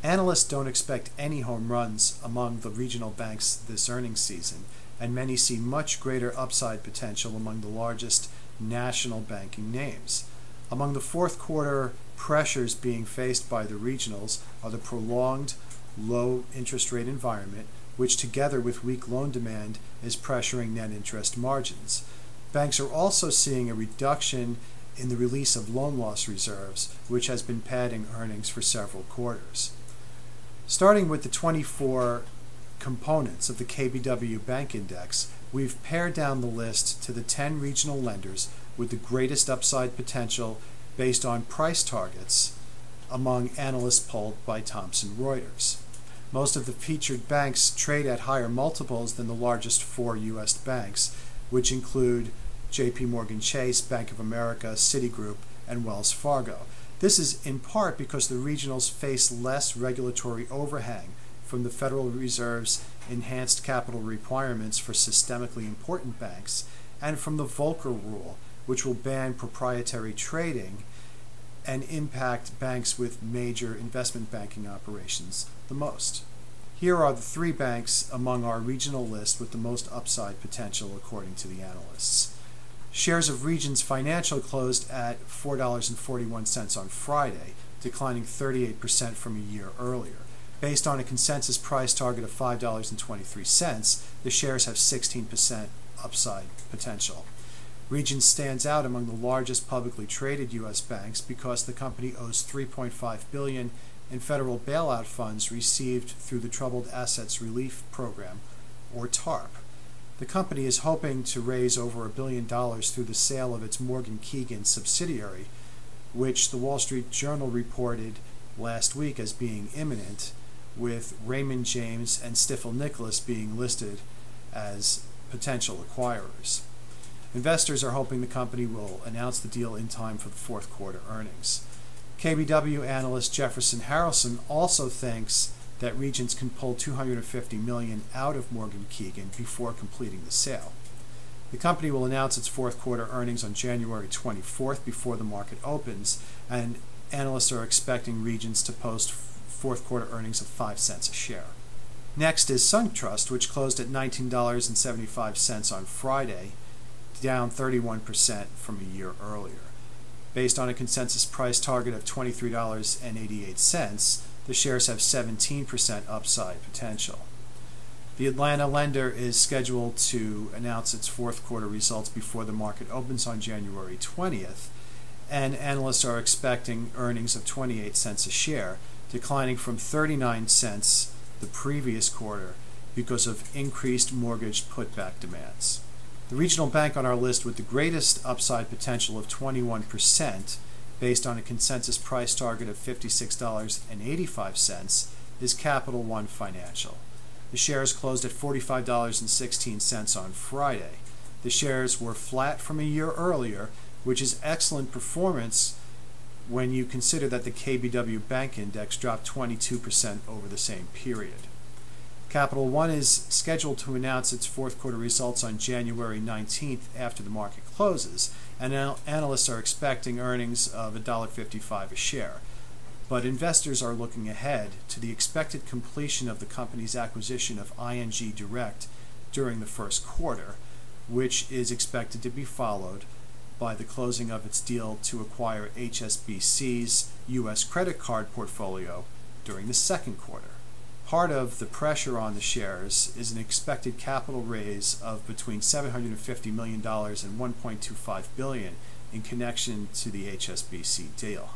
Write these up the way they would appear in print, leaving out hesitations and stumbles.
Analysts don't expect any home runs among the regional banks this earnings season, and many see much greater upside potential among the largest national banking names. Among the fourth quarter pressures being faced by the regionals are the prolonged low interest rate environment, which together with weak loan demand is pressuring net interest margins. Banks are also seeing a reduction in the release of loan loss reserves, which has been padding earnings for several quarters. Starting with the 24 components of the KBW Bank Index, we've pared down the list to the 10 regional lenders with the greatest upside potential based on price targets among analysts polled by Thomson Reuters. Most of the featured banks trade at higher multiples than the largest 4 U.S. banks, which include J.P. Morgan Chase, Bank of America, Citigroup, and Wells Fargo. This is in part because the regionals face less regulatory overhang from the Federal Reserve's enhanced capital requirements for systemically important banks and from the Volcker Rule, which will ban proprietary trading and impact banks with major investment banking operations the most. Here are the 3 banks among our regional list with the most upside potential according to the analysts. Shares of Regions Financial closed at $4.41 on Friday, declining 38% from a year earlier. Based on a consensus price target of $5.23, the shares have 16% upside potential. Regions stands out among the largest publicly traded U.S. banks because the company owes $3.5 billion in federal bailout funds received through the Troubled Assets Relief Program, or TARP. The company is hoping to raise over $1 billion through the sale of its Morgan Keegan subsidiary, which the Wall Street Journal reported last week as being imminent, with Raymond James and Stifel Nicolaus being listed as potential acquirers. Investors are hoping the company will announce the deal in time for the fourth quarter earnings. KBW analyst Jefferson Harrelson also thinks that Regions can pull $250 million out of Morgan Keegan before completing the sale. The company will announce its fourth quarter earnings on January 24th before the market opens, and analysts are expecting Regions to post fourth quarter earnings of 5 cents a share. Next is SunTrust, which closed at $19.75 on Friday, down 31% from a year earlier. Based on a consensus price target of $23.88, the shares have 17% upside potential. The Atlanta lender is scheduled to announce its fourth quarter results before the market opens on January 20th, and analysts are expecting earnings of 28 cents a share, declining from 39 cents the previous quarter because of increased mortgage putback demands. The regional bank on our list with the greatest upside potential of 21%, based on a consensus price target of $56.85, is Capital One Financial. The shares closed at $45.16 on Friday. The shares were flat from a year earlier, which is excellent performance when you consider that the KBW Bank Index dropped 22% over the same period. Capital One is scheduled to announce its fourth quarter results on January 19th after the market closes, and analysts are expecting earnings of $1.55 a share. But investors are looking ahead to the expected completion of the company's acquisition of ING Direct during the first quarter, which is expected to be followed by the closing of its deal to acquire HSBC's U.S. credit card portfolio during the second quarter. Part of the pressure on the shares is an expected capital raise of between $750 million and $1.25 billion in connection to the HSBC deal.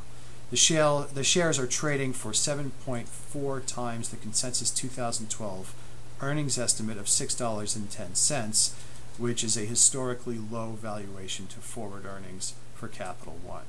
The shares are trading for 7.4 times the consensus 2012 earnings estimate of $6.10, which is a historically low valuation to forward earnings for Capital One.